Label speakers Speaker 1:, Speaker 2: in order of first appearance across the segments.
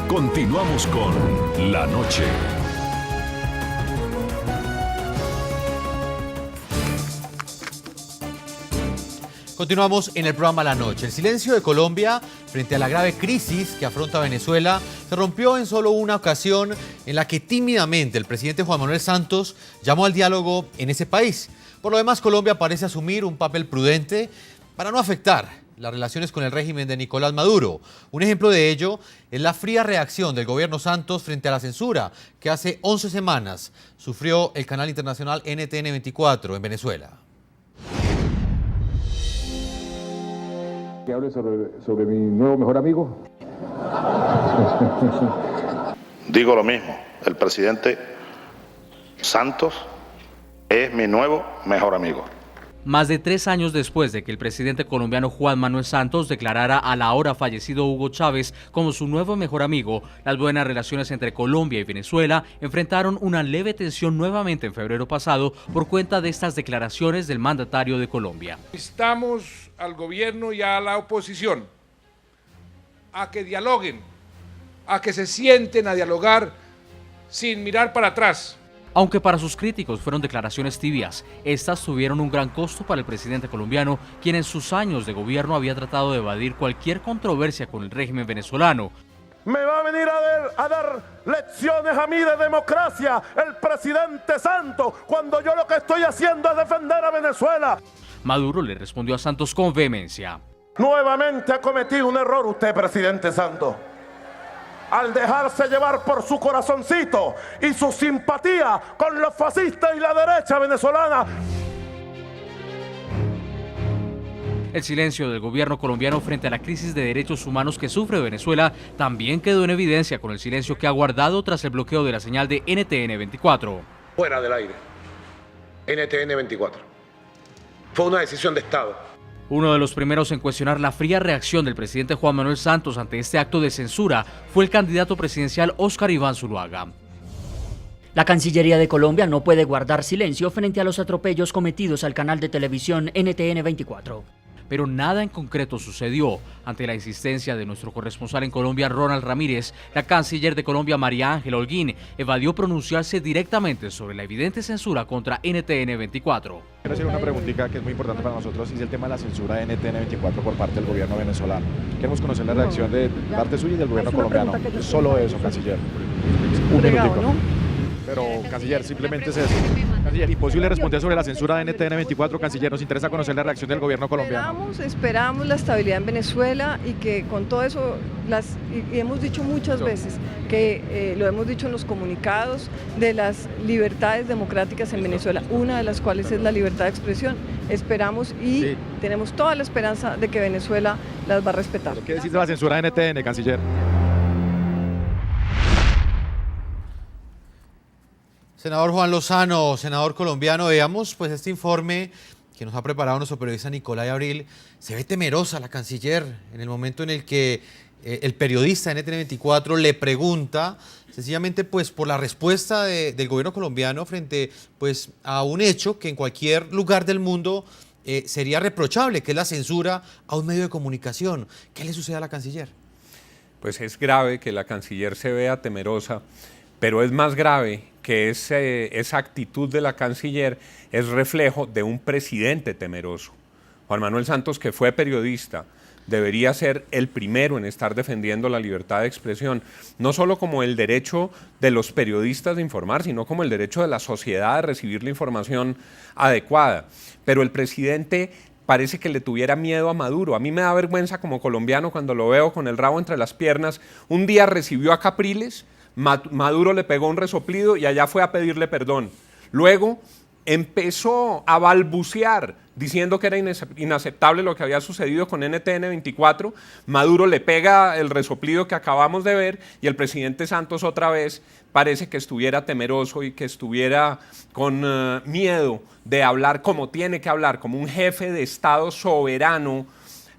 Speaker 1: Continuamos con La Noche.
Speaker 2: Continuamos en el programa La Noche. El silencio de Colombia frente a la grave crisis que afronta Venezuela se rompió en solo una ocasión en la que tímidamente el presidente Juan Manuel Santos llamó al diálogo en ese país. Por lo demás, Colombia parece asumir un papel prudente para no afectar las relaciones con el régimen de Nicolás Maduro. Un ejemplo de ello es la fría reacción del gobierno Santos frente a la censura que hace 11 semanas sufrió el canal internacional NTN 24 en Venezuela.
Speaker 3: Que hable sobre mi nuevo mejor amigo.
Speaker 4: Digo lo mismo, el presidente Santos es mi nuevo mejor amigo.
Speaker 5: Más de 3 años después de que el presidente colombiano Juan Manuel Santos declarara al ahora fallecido Hugo Chávez como su nuevo mejor amigo, las buenas relaciones entre Colombia y Venezuela enfrentaron una leve tensión nuevamente en febrero pasado por cuenta de estas declaraciones del mandatario de Colombia.
Speaker 6: Instamos al gobierno y a la oposición a que dialoguen, a que se sienten a dialogar sin mirar para atrás.
Speaker 5: Aunque para sus críticos fueron declaraciones tibias, estas tuvieron un gran costo para el presidente colombiano, quien en sus años de gobierno había tratado de evadir cualquier controversia con el régimen venezolano.
Speaker 7: Me va a venir a dar lecciones a mí de democracia el presidente Santos, cuando yo lo que estoy haciendo es defender a Venezuela.
Speaker 5: Maduro le respondió a Santos con vehemencia.
Speaker 7: Nuevamente ha cometido un error usted, presidente Santos, al dejarse llevar por su corazoncito y su simpatía con los fascistas y la derecha venezolana.
Speaker 5: El silencio del gobierno colombiano frente a la crisis de derechos humanos que sufre Venezuela también quedó en evidencia con el silencio que ha guardado tras el bloqueo de la señal de NTN 24.
Speaker 8: Fuera del aire, NTN 24. Fue una decisión de Estado.
Speaker 5: Uno de los primeros en cuestionar la fría reacción del presidente Juan Manuel Santos ante este acto de censura fue el candidato presidencial Óscar Iván Zuluaga.
Speaker 9: La Cancillería de Colombia no puede guardar silencio frente a los atropellos cometidos al canal de televisión NTN 24.
Speaker 5: Pero nada en concreto sucedió. Ante la insistencia de nuestro corresponsal en Colombia, Ronald Ramírez, la canciller de Colombia, María Ángela Holguín, evadió pronunciarse directamente sobre la evidente censura contra NTN 24.
Speaker 10: Quiero hacer una preguntita que es muy importante para nosotros, y es el tema de la censura de NTN 24 por parte del gobierno venezolano. Queremos conocer la reacción de parte suya y del gobierno colombiano. Solo eso, canciller. Un minutico. Pero, canciller, simplemente es eso. Canciller, imposible responder sobre la censura de NTN 24, canciller. Nos interesa conocer la reacción del gobierno colombiano.
Speaker 11: Esperamos la estabilidad en Venezuela y que con todo eso, y hemos dicho muchas veces, que lo hemos dicho en los comunicados, de las libertades democráticas en Venezuela, una de las cuales es la libertad de expresión. Esperamos y tenemos toda la esperanza de que Venezuela las va a respetar.
Speaker 10: ¿Qué decir de la censura de NTN, canciller?
Speaker 2: Senador Juan Lozano, senador colombiano, veamos pues este informe que nos ha preparado nuestro periodista Nicolai Abril. Se ve temerosa la canciller en el momento en el que el periodista de NTN 24 le pregunta sencillamente pues por la respuesta del gobierno colombiano frente pues a un hecho que en cualquier lugar del mundo sería reprochable, que es la censura a un medio de comunicación. ¿Qué le sucede a la canciller?
Speaker 12: Pues es grave que la canciller se vea temerosa, pero es más grave que esa actitud de la canciller es reflejo de un presidente temeroso. Juan Manuel Santos, que fue periodista, debería ser el primero en estar defendiendo la libertad de expresión, no solo como el derecho de los periodistas de informar, sino como el derecho de la sociedad de recibir la información adecuada. Pero el presidente parece que le tuviera miedo a Maduro. A mí me da vergüenza como colombiano cuando lo veo con el rabo entre las piernas. Un día recibió a Capriles, Maduro le pegó un resoplido y allá fue a pedirle perdón. Luego empezó a balbucear diciendo que era inaceptable lo que había sucedido con NTN 24. Maduro le pega el resoplido que acabamos de ver y el presidente Santos otra vez parece que estuviera temeroso y que estuviera con miedo de hablar como tiene que hablar, como un jefe de Estado soberano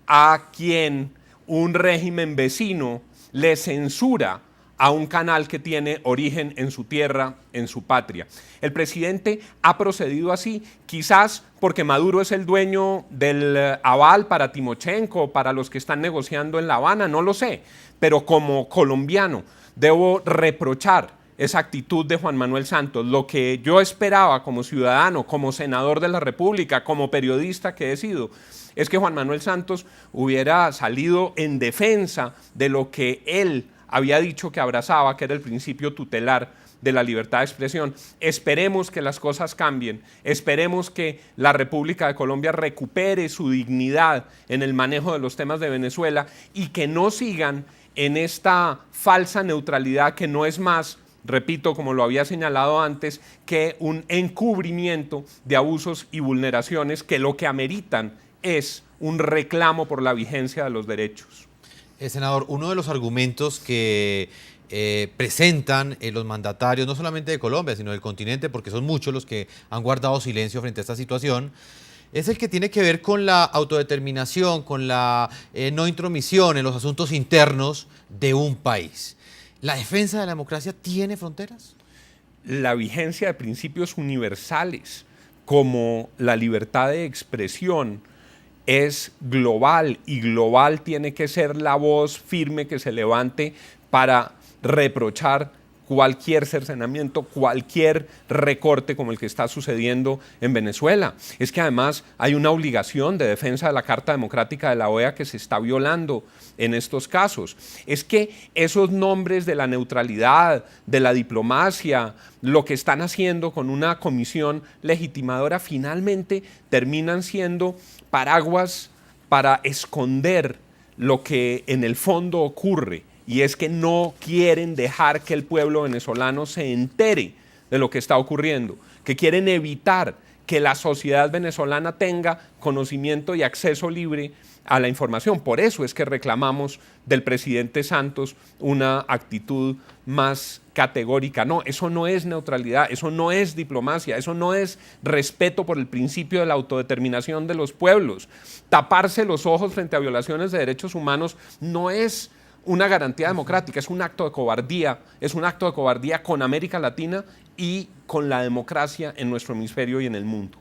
Speaker 12: a quien un régimen vecino le censura a un canal que tiene origen en su tierra, en su patria. El presidente ha procedido así, quizás porque Maduro es el dueño del aval para Timochenko, para los que están negociando en La Habana, no lo sé, pero como colombiano debo reprochar esa actitud de Juan Manuel Santos. Lo que yo esperaba como ciudadano, como senador de la República, como periodista que he sido, es que Juan Manuel Santos hubiera salido en defensa de lo que él había dicho que abrazaba, que era el principio tutelar de la libertad de expresión. Esperemos que las cosas cambien, esperemos que la República de Colombia recupere su dignidad en el manejo de los temas de Venezuela y que no sigan en esta falsa neutralidad que no es más, repito, como lo había señalado antes, que un encubrimiento de abusos y vulneraciones que lo que ameritan es un reclamo por la vigencia de los derechos.
Speaker 2: Senador, uno de los argumentos que presentan los mandatarios, no solamente de Colombia, sino del continente, porque son muchos los que han guardado silencio frente a esta situación, es el que tiene que ver con la autodeterminación, con la no intromisión en los asuntos internos de un país. ¿La defensa de la democracia tiene fronteras?
Speaker 12: La vigencia de principios universales, como la libertad de expresión, es global, y global tiene que ser la voz firme que se levante para reprochar cualquier cercenamiento, cualquier recorte como el que está sucediendo en Venezuela. Es que además hay una obligación de defensa de la Carta Democrática de la OEA que se está violando en estos casos. Es que esos nombres de la neutralidad, de la diplomacia, lo que están haciendo con una comisión legitimadora, finalmente terminan siendo paraguas para esconder lo que en el fondo ocurre, y es que no quieren dejar que el pueblo venezolano se entere de lo que está ocurriendo, que quieren evitar que la sociedad venezolana tenga conocimiento y acceso libre a la información. Por eso es que reclamamos del presidente Santos una actitud más categórica. No, eso no es neutralidad, eso no es diplomacia, eso no es respeto por el principio de la autodeterminación de los pueblos. Taparse los ojos frente a violaciones de derechos humanos no es una garantía democrática, es un acto de cobardía con América Latina y con la democracia en nuestro hemisferio y en el mundo.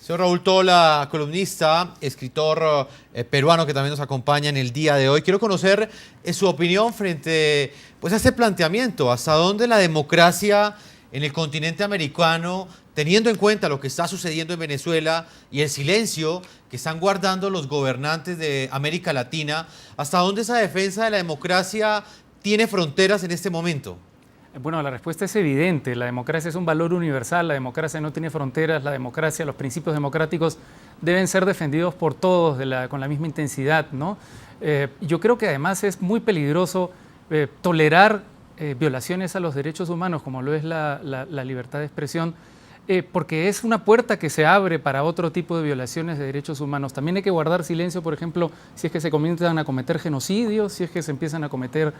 Speaker 2: Señor Raúl Tola, columnista, escritor peruano que también nos acompaña en el día de hoy. Quiero conocer su opinión frente a este planteamiento, hasta dónde la democracia en el continente americano, teniendo en cuenta lo que está sucediendo en Venezuela y el silencio que están guardando los gobernantes de América Latina, hasta dónde esa defensa de la democracia tiene fronteras en este momento.
Speaker 13: Bueno, la respuesta es evidente. La democracia es un valor universal, la democracia no tiene fronteras, la democracia, los principios democráticos deben ser defendidos por todos con la misma intensidad, ¿no? Yo creo que además es muy peligroso tolerar violaciones a los derechos humanos, como lo es la libertad de expresión, porque es una puerta que se abre para otro tipo de violaciones de derechos humanos. También hay que guardar silencio, por ejemplo, si es que se comienzan a cometer genocidios, si es que se empiezan a cometer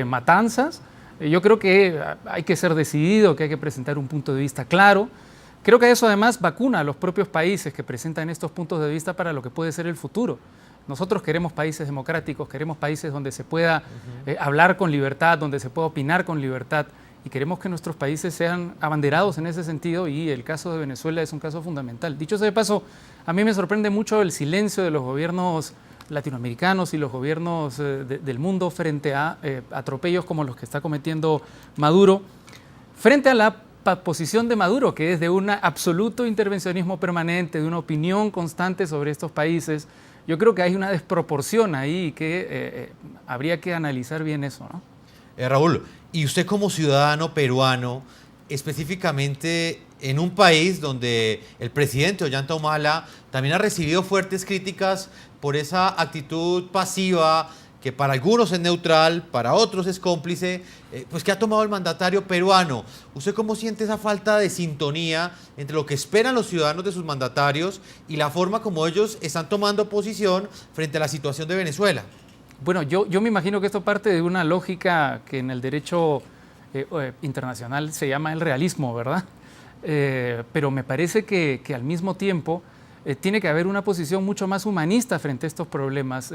Speaker 13: matanzas. Yo creo que hay que ser decidido, que hay que presentar un punto de vista claro. Creo que eso además vacuna a los propios países que presentan estos puntos de vista para lo que puede ser el futuro. Nosotros queremos países democráticos, queremos países donde se pueda hablar con libertad, donde se pueda opinar con libertad, y queremos que nuestros países sean abanderados en ese sentido, y el caso de Venezuela es un caso fundamental. Dicho sea de paso, a mí me sorprende mucho el silencio de los gobiernos latinoamericanos y los gobiernos del mundo frente a atropellos como los que está cometiendo Maduro, frente a la posición de Maduro, que es de un absoluto intervencionismo permanente, de una opinión constante sobre estos países. Yo creo que hay una desproporción ahí y que habría que analizar bien eso, ¿no?
Speaker 2: Raúl, y usted como ciudadano peruano, específicamente en un país donde el presidente Ollanta Humala también ha recibido fuertes críticas por esa actitud pasiva que para algunos es neutral, para otros es cómplice, pues que ha tomado el mandatario peruano. ¿Usted cómo siente esa falta de sintonía entre lo que esperan los ciudadanos de sus mandatarios y la forma como ellos están tomando posición frente a la situación de Venezuela?
Speaker 13: Bueno, yo me imagino que esto parte de una lógica que en el derecho internacional se llama el realismo, ¿verdad? Pero me parece que al mismo tiempo tiene que haber una posición mucho más humanista frente a estos problemas.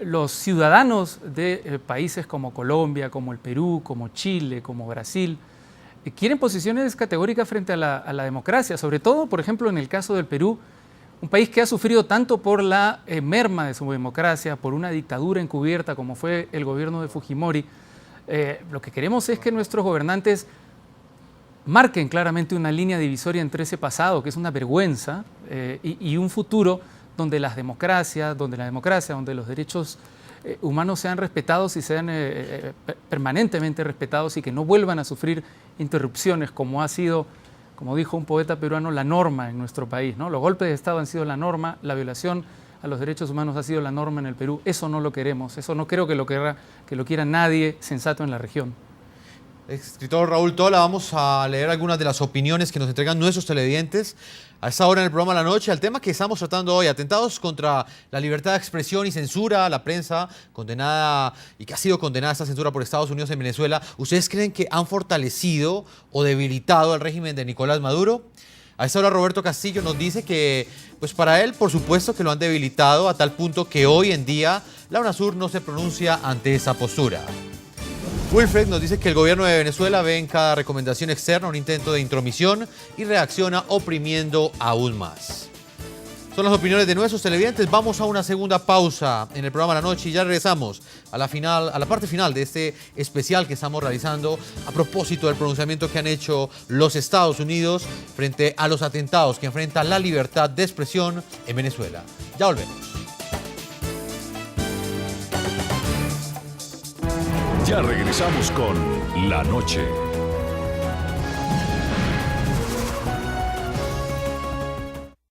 Speaker 13: los ciudadanos de países como Colombia, como el Perú, como Chile, como Brasil, quieren posiciones categóricas frente a la democracia, sobre todo, por ejemplo, en el caso del Perú, un país que ha sufrido tanto por la merma de su democracia, por una dictadura encubierta como fue el gobierno de Fujimori. Lo que queremos es que nuestros gobernantes marquen claramente una línea divisoria entre ese pasado, que es una vergüenza, y un futuro donde la democracia, donde los derechos humanos sean respetados y sean permanentemente respetados y que no vuelvan a sufrir interrupciones como ha sido, como dijo un poeta peruano, la norma en nuestro país, ¿no? Los golpes de Estado han sido la norma, la violación a los derechos humanos ha sido la norma en el Perú. Eso no lo queremos, eso no creo que lo quiera nadie sensato en la región.
Speaker 2: Escritor Raúl Tola, vamos a leer algunas de las opiniones que nos entregan nuestros televidentes a esta hora en el programa La Noche, al tema que estamos tratando hoy, atentados contra la libertad de expresión y censura a la prensa condenada y que ha sido condenada esta censura por Estados Unidos en Venezuela. ¿Ustedes creen que han fortalecido o debilitado el régimen de Nicolás Maduro? A esta hora Roberto Castillo nos dice que, pues para él, por supuesto que lo han debilitado a tal punto que hoy en día la UNASUR no se pronuncia ante esa postura. Wilfred nos dice que el gobierno de Venezuela ve en cada recomendación externa un intento de intromisión y reacciona oprimiendo aún más. Son las opiniones de nuestros televidentes. Vamos a una segunda pausa en el programa La Noche y ya regresamos a la parte final de este especial que estamos realizando a propósito del pronunciamiento que han hecho los Estados Unidos frente a los atentados que enfrentan la libertad de expresión en Venezuela. Ya volvemos.
Speaker 1: Ya regresamos con La Noche.